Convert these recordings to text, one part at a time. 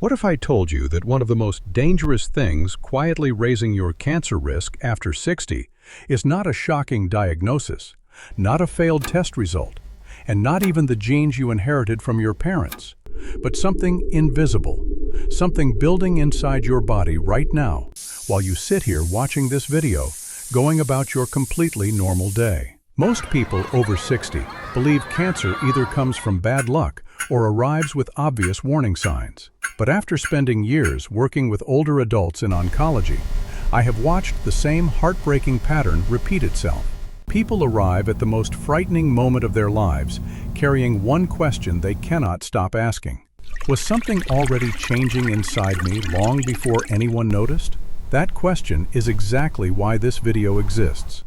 What if I told you that one of the most dangerous things quietly raising your cancer risk after 60 is not a shocking diagnosis, not a failed test result, and not even the genes you inherited from your parents, but something invisible, something building inside your body right now while you sit here watching this video, going about your completely normal day. Most people over 60 believe cancer either comes from bad luck or arrives with obvious warning signs. But after spending years working with older adults in oncology, I have watched the same heartbreaking pattern repeat itself. People arrive at the most frightening moment of their lives, carrying one question they cannot stop asking. Was something already changing inside me long before anyone noticed? That question is exactly why this video exists.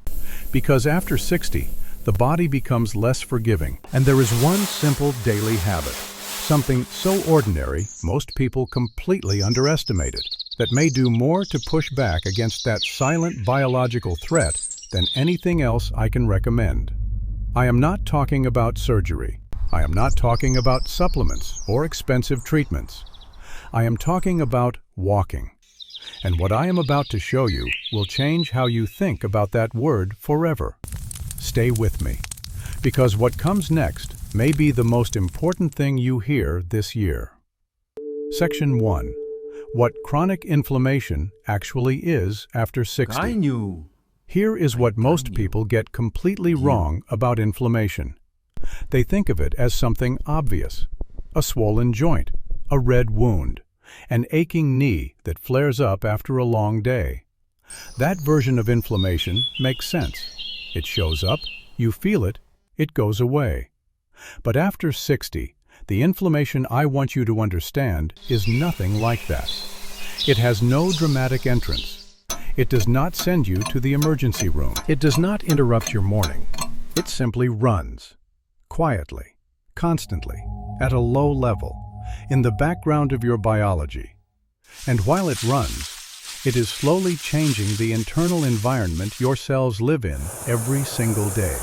Because after 60, the body becomes less forgiving, and there is one simple daily habit, something so ordinary most people completely underestimate it, that may do more to push back against that silent biological threat than anything else I can recommend. I am not talking about surgery. I am not talking about supplements or expensive treatments. I am talking about walking. And what I am about to show you will change how you think about that word forever. Stay with me, because what comes next may be the most important thing you hear this year. Section 1. What chronic inflammation actually is after 60. Here is what most people get completely wrong about inflammation. They think of it as something obvious: a swollen joint, a red wound, an aching knee that flares up after a long day. That version of inflammation makes sense. It shows up, you feel it, it goes away. But after 60, the inflammation I want you to understand is nothing like that. It has no dramatic entrance. It does not send you to the emergency room. It does not interrupt your morning. It simply runs, quietly, constantly, at a low level, in the background of your biology. And while it runs, it is slowly changing the internal environment your cells live in every single day.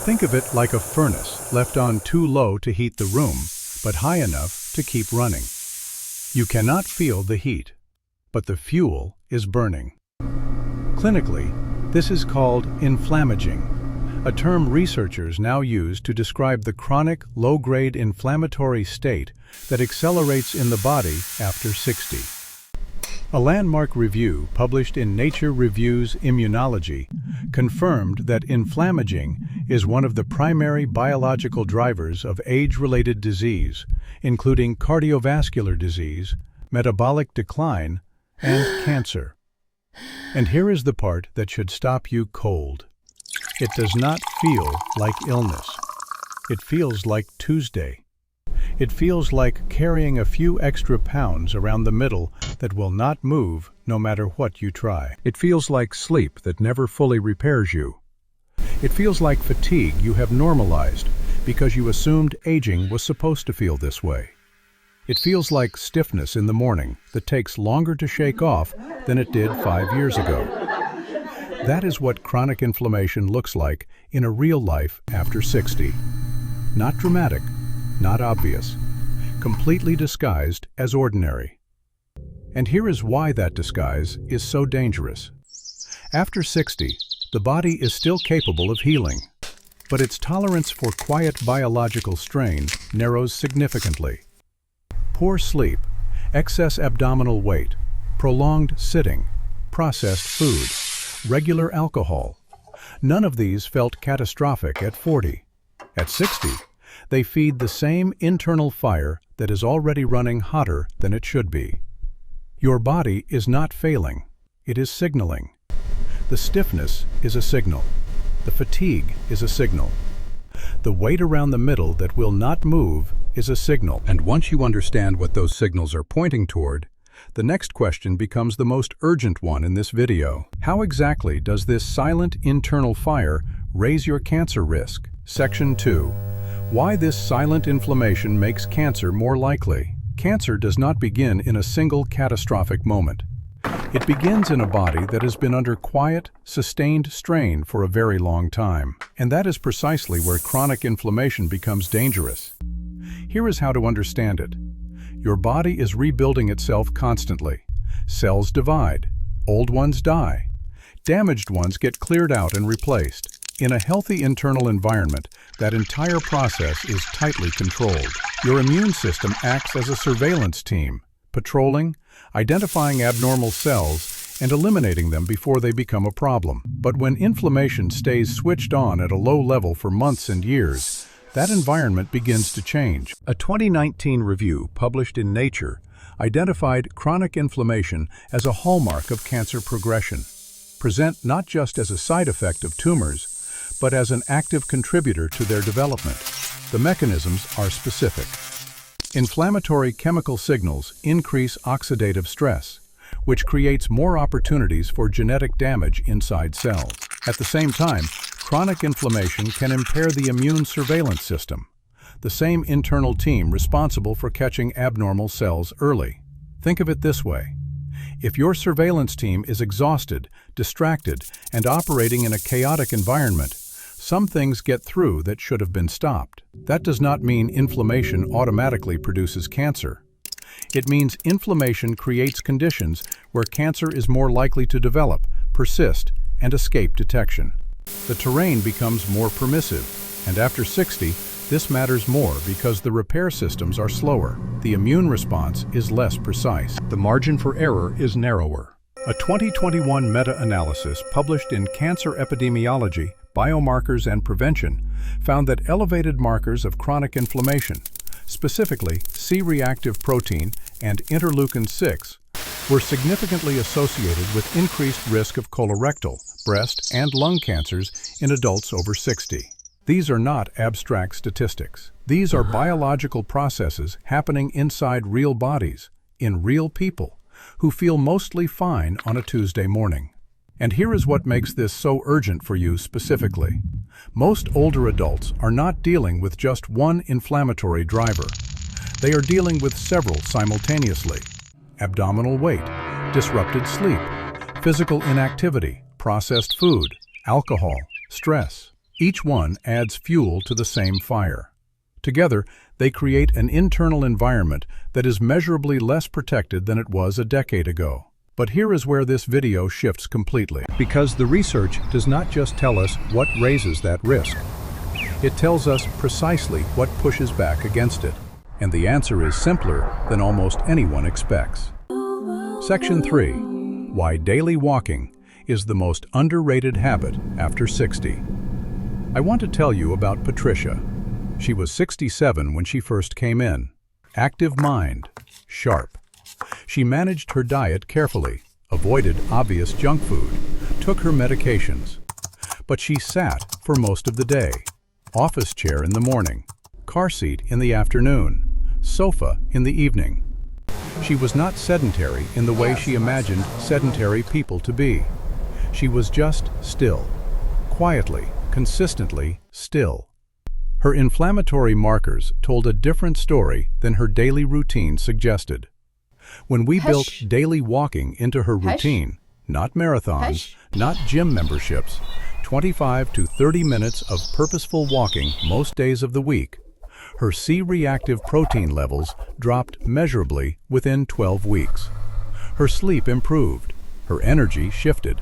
Think of it like a furnace left on too low to heat the room, but high enough to keep running. You cannot feel the heat, but the fuel is burning. Clinically, this is called inflammaging, a term researchers now use to describe the chronic, low-grade inflammatory state that accelerates in the body after 60. A landmark review published in Nature Reviews Immunology confirmed that inflammaging is one of the primary biological drivers of age-related disease, including cardiovascular disease, metabolic decline, and cancer. And here is the part that should stop you cold. It does not feel like illness. It feels like Tuesday. It feels like carrying a few extra pounds around the middle that will not move no matter what you try. It feels like sleep that never fully repairs you. It feels like fatigue you have normalized because you assumed aging was supposed to feel this way. It feels like stiffness in the morning that takes longer to shake off than it did 5 years ago. That is what chronic inflammation looks like in a real life after 60. Not dramatic, not obvious, completely disguised as ordinary. And here is why that disguise is so dangerous. After 60, the body is still capable of healing, but its tolerance for quiet biological strain narrows significantly. Poor sleep, excess abdominal weight, prolonged sitting, processed food, regular alcohol. None of these felt catastrophic at 40. At 60, they feed the same internal fire that is already running hotter than it should be. Your body is not failing, it is signaling. The stiffness is a signal. The fatigue is a signal. The weight around the middle that will not move is a signal. And once you understand what those signals are pointing toward, the next question becomes the most urgent one in this video. How exactly does this silent internal fire raise your cancer risk? Section 2. Why this silent inflammation makes cancer more likely. Cancer does not begin in a single catastrophic moment. It begins in a body that has been under quiet, sustained strain for a very long time. And that is precisely where chronic inflammation becomes dangerous. Here is how to understand it. Your body is rebuilding itself constantly. Cells divide. Old ones die. Damaged ones get cleared out and replaced. In a healthy internal environment, that entire process is tightly controlled. Your immune system acts as a surveillance team, patrolling, identifying abnormal cells, and eliminating them before they become a problem. But when inflammation stays switched on at a low level for months and years, that environment begins to change. A 2019 review published in Nature identified chronic inflammation as a hallmark of cancer progression, present not just as a side effect of tumors, but as an active contributor to their development. The mechanisms are specific. Inflammatory chemical signals increase oxidative stress, which creates more opportunities for genetic damage inside cells. At the same time, chronic inflammation can impair the immune surveillance system, the same internal team responsible for catching abnormal cells early. Think of it this way. If your surveillance team is exhausted, distracted, and operating in a chaotic environment, some things get through that should have been stopped. That does not mean inflammation automatically produces cancer. It means inflammation creates conditions where cancer is more likely to develop, persist, and escape detection. The terrain becomes more permissive, and after 60, this matters more because the repair systems are slower. The immune response is less precise. The margin for error is narrower. A 2021 meta-analysis published in Cancer Epidemiology, Biomarkers and Prevention found that elevated markers of chronic inflammation, specifically C-reactive protein and interleukin-6, were significantly associated with increased risk of colorectal, breast, and lung cancers in adults over 60. These are not abstract statistics. These are biological processes happening inside real bodies, in real people, who feel mostly fine on a Tuesday morning. And here is what makes this so urgent for you specifically. Most older adults are not dealing with just one inflammatory driver. They are dealing with several simultaneously. Abdominal weight, disrupted sleep, physical inactivity, processed food, alcohol, stress. Each one adds fuel to the same fire. Together, they create an internal environment that is measurably less protected than it was a decade ago. But here is where this video shifts completely. Because the research does not just tell us what raises that risk. It tells us precisely what pushes back against it. And the answer is simpler than almost anyone expects. Section 3. Why daily walking is the most underrated habit after 60. I want to tell you about Patricia. She was 67 when she first came in. Active mind, sharp. She managed her diet carefully, avoided obvious junk food, took her medications. But she sat for most of the day. Office chair in the morning, car seat in the afternoon, sofa in the evening. She was not sedentary in the way she imagined sedentary people to be. She was just still, quietly, consistently still. Her inflammatory markers told a different story than her daily routine suggested. When we built daily walking into her routine, not marathons, not gym memberships, 25 to 30 minutes of purposeful walking most days of the week, her C-reactive protein levels dropped measurably within 12 weeks. Her sleep improved, her energy shifted.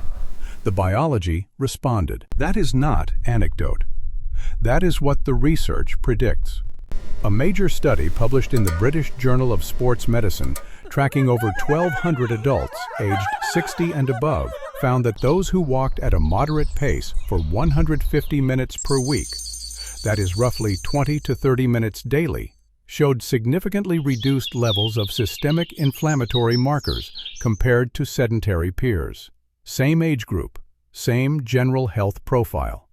The biology responded. That is not anecdote. That is what the research predicts. A major study published in the British Journal of Sports Medicine, tracking over 1,200 adults aged 60 and above, found that those who walked at a moderate pace for 150 minutes per week, that is roughly 20 to 30 minutes daily, showed significantly reduced levels of systemic inflammatory markers compared to sedentary peers. Same age group, same general health profile.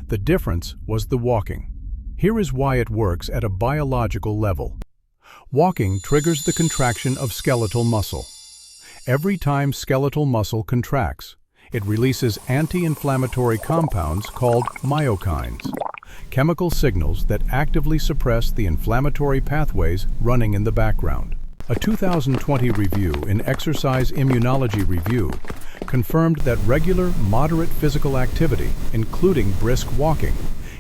The difference was the walking. Here is why it works at a biological level. Walking triggers the contraction of skeletal muscle. Every time skeletal muscle contracts, it releases anti-inflammatory compounds called myokines, chemical signals that actively suppress the inflammatory pathways running in the background. A 2020 review in Exercise Immunology Review confirmed that regular, moderate physical activity, including brisk walking,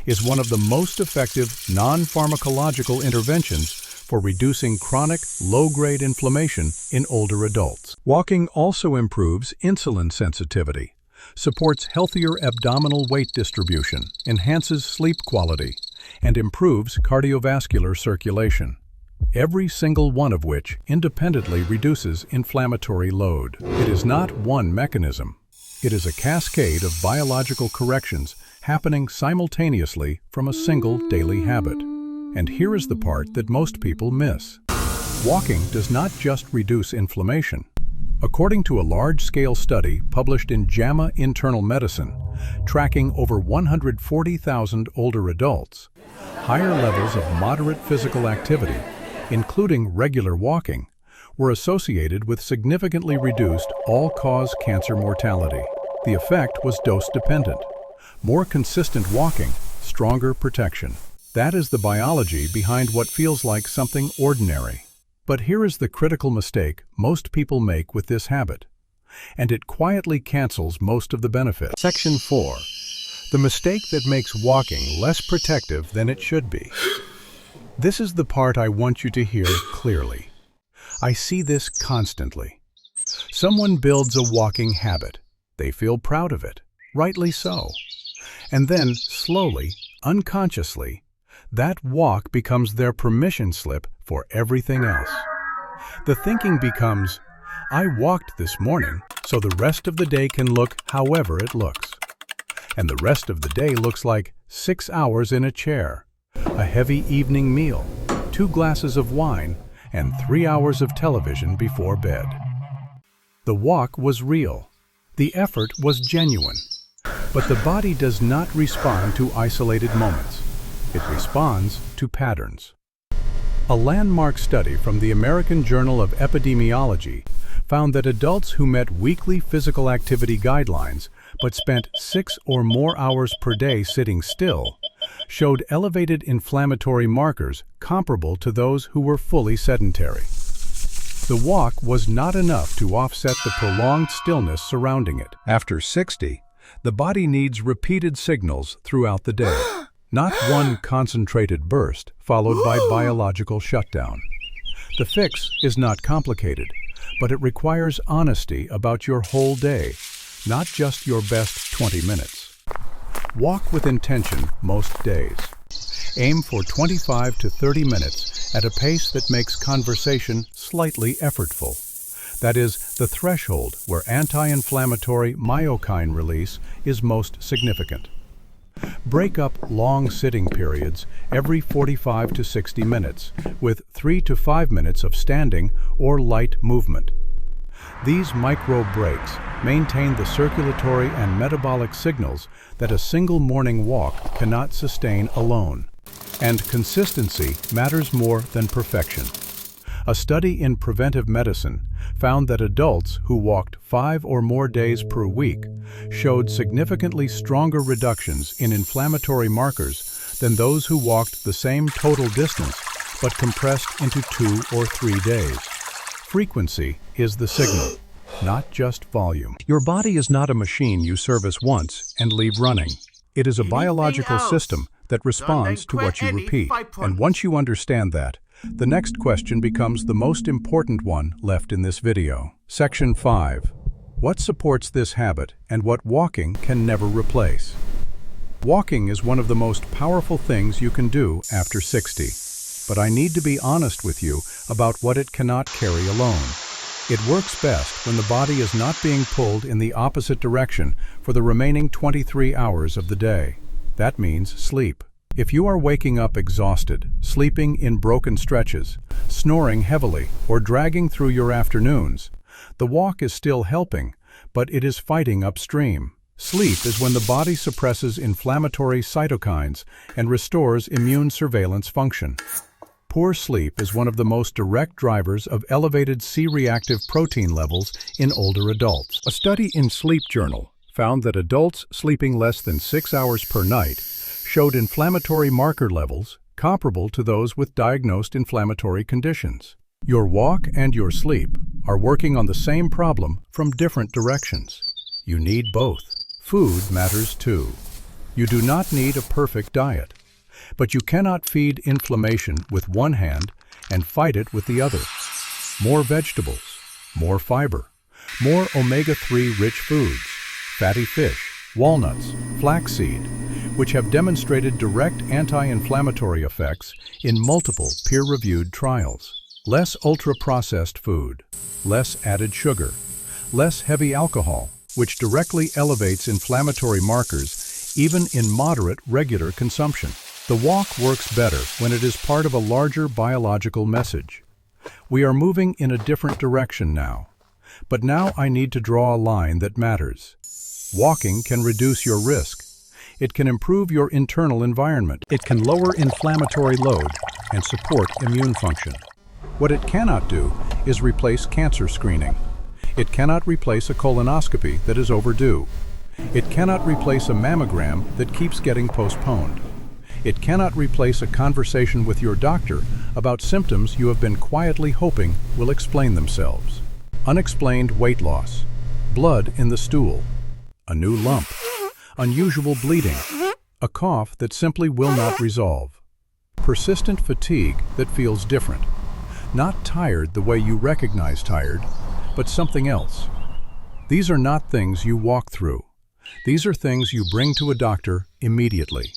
is one of the most effective non-pharmacological interventions for reducing chronic, low-grade inflammation in older adults. Walking also improves insulin sensitivity, supports healthier abdominal weight distribution, enhances sleep quality, and improves cardiovascular circulation, every single one of which independently reduces inflammatory load. It is not one mechanism. It is a cascade of biological corrections happening simultaneously from a single daily habit. And here is the part that most people miss. Walking does not just reduce inflammation. According to a large-scale study published in JAMA Internal Medicine, tracking over 140,000 older adults, higher levels of moderate physical activity, including regular walking, were associated with significantly reduced all-cause cancer mortality. The effect was dose-dependent. More consistent walking, stronger protection. That is the biology behind what feels like something ordinary. But here is the critical mistake most people make with this habit, and it quietly cancels most of the benefits. Section 4. The mistake that makes walking less protective than it should be. This is the part I want you to hear clearly. I see this constantly. Someone builds a walking habit. They feel proud of it, rightly so. And then, slowly, unconsciously, that walk becomes their permission slip for everything else. The thinking becomes, I walked this morning, so the rest of the day can look however it looks. And the rest of the day looks like 6 hours in a chair, a heavy evening meal, 2 glasses of wine, and 3 hours of television before bed. The walk was real. The effort was genuine. But the body does not respond to isolated moments. It responds to patterns. A landmark study from the American Journal of Epidemiology found that adults who met weekly physical activity guidelines but spent 6 or more hours per day sitting still showed elevated inflammatory markers comparable to those who were fully sedentary. The walk was not enough to offset the prolonged stillness surrounding it. After 60, the body needs repeated signals throughout the day, not one concentrated burst followed by biological shutdown. The fix is not complicated, but it requires honesty about your whole day, not just your best 20 minutes. Walk with intention most days. Aim for 25 to 30 minutes at a pace that makes conversation slightly effortful. That is, the threshold where anti-inflammatory myokine release is most significant. Break up long sitting periods every 45 to 60 minutes with 3 to 5 minutes of standing or light movement. These micro breaks maintain the circulatory and metabolic signals that a single morning walk cannot sustain alone. And consistency matters more than perfection. A study in preventive medicine found that adults who walked 5 or more days per week showed significantly stronger reductions in inflammatory markers than those who walked the same total distance but compressed into 2 or 3 days. Frequency is the signal, not just volume. Your body is not a machine you service once and leave running. It is a biological system that responds to what you repeat. And once you understand that, the next question becomes the most important one left in this video. Section 5. What supports this habit and what walking can never replace? Walking is one of the most powerful things you can do after 60. But I need to be honest with you about what it cannot carry alone. It works best when the body is not being pulled in the opposite direction for the remaining 23 hours of the day. That means sleep. If you are waking up exhausted, sleeping in broken stretches, snoring heavily, or dragging through your afternoons, the walk is still helping, but it is fighting upstream. Sleep is when the body suppresses inflammatory cytokines and restores immune surveillance function. Poor sleep is one of the most direct drivers of elevated C-reactive protein levels in older adults. A study in Sleep Journal found that adults sleeping less than 6 hours per night showed inflammatory marker levels comparable to those with diagnosed inflammatory conditions. Your walk and your sleep are working on the same problem from different directions. You need both. Food matters too. You do not need a perfect diet. But you cannot feed inflammation with one hand and fight it with the other. More vegetables, more fiber, more omega-3 rich foods, fatty fish, walnuts, flaxseed, which have demonstrated direct anti-inflammatory effects in multiple peer-reviewed trials. Less ultra-processed food, less added sugar, less heavy alcohol, which directly elevates inflammatory markers even in moderate regular consumption. The walk works better when it is part of a larger biological message. We are moving in a different direction now. But now I need to draw a line that matters. Walking can reduce your risk. It can improve your internal environment. It can lower inflammatory load and support immune function. What it cannot do is replace cancer screening. It cannot replace a colonoscopy that is overdue. It cannot replace a mammogram that keeps getting postponed. It cannot replace a conversation with your doctor about symptoms you have been quietly hoping will explain themselves. Unexplained weight loss, blood in the stool, a new lump, unusual bleeding, a cough that simply will not resolve, persistent fatigue that feels different, not tired the way you recognize tired, but something else. These are not things you walk through. These are things you bring to a doctor immediately.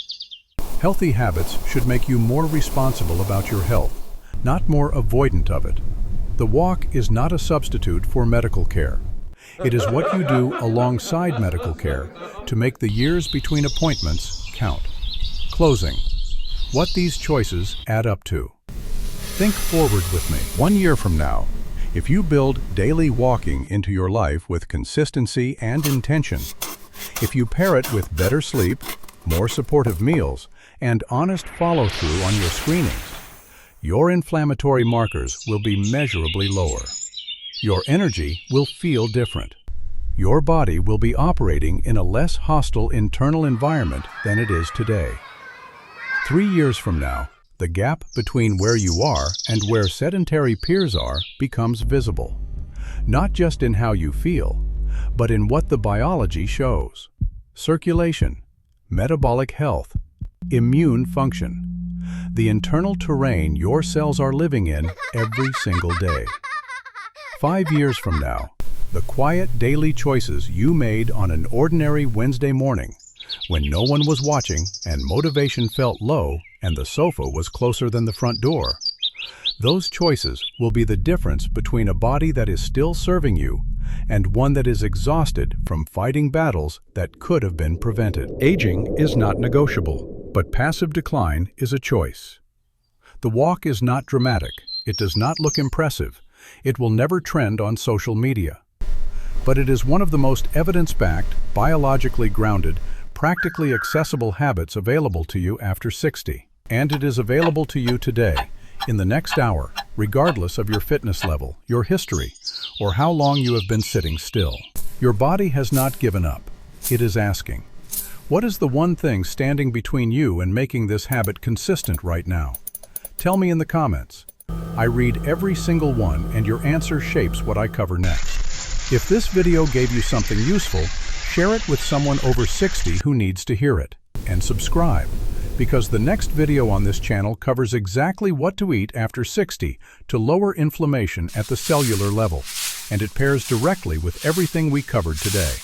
Healthy habits should make you more responsible about your health, not more avoidant of it. The walk is not a substitute for medical care. It is what you do alongside medical care to make the years between appointments count. Closing. What these choices add up to. Think forward with me. 1 year from now, if you build daily walking into your life with consistency and intention, if you pair it with better sleep, more supportive meals, and honest follow-through on your screenings, your inflammatory markers will be measurably lower. Your energy will feel different. Your body will be operating in a less hostile internal environment than it is today. 3 years from now, the gap between where you are and where sedentary peers are becomes visible, not just in how you feel, but in what the biology shows. Circulation, metabolic health, immune function, the internal terrain your cells are living in every single day. 5 years from now, the quiet daily choices you made on an ordinary Wednesday morning, when no one was watching and motivation felt low and the sofa was closer than the front door, those choices will be the difference between a body that is still serving you and one that is exhausted from fighting battles that could have been prevented. Aging is not negotiable, but passive decline is a choice. The walk is not dramatic. It does not look impressive. It will never trend on social media. But it is one of the most evidence-backed, biologically grounded, practically accessible habits available to you after 60. And it is available to you today, in the next hour, regardless of your fitness level, your history, or how long you have been sitting still. Your body has not given up. It is asking, what is the one thing standing between you and making this habit consistent right now? Tell me in the comments. I read every single one, and your answer shapes what I cover next. If this video gave you something useful, share it with someone over 60 who needs to hear it. And subscribe, because the next video on this channel covers exactly what to eat after 60 to lower inflammation at the cellular level, and it pairs directly with everything we covered today.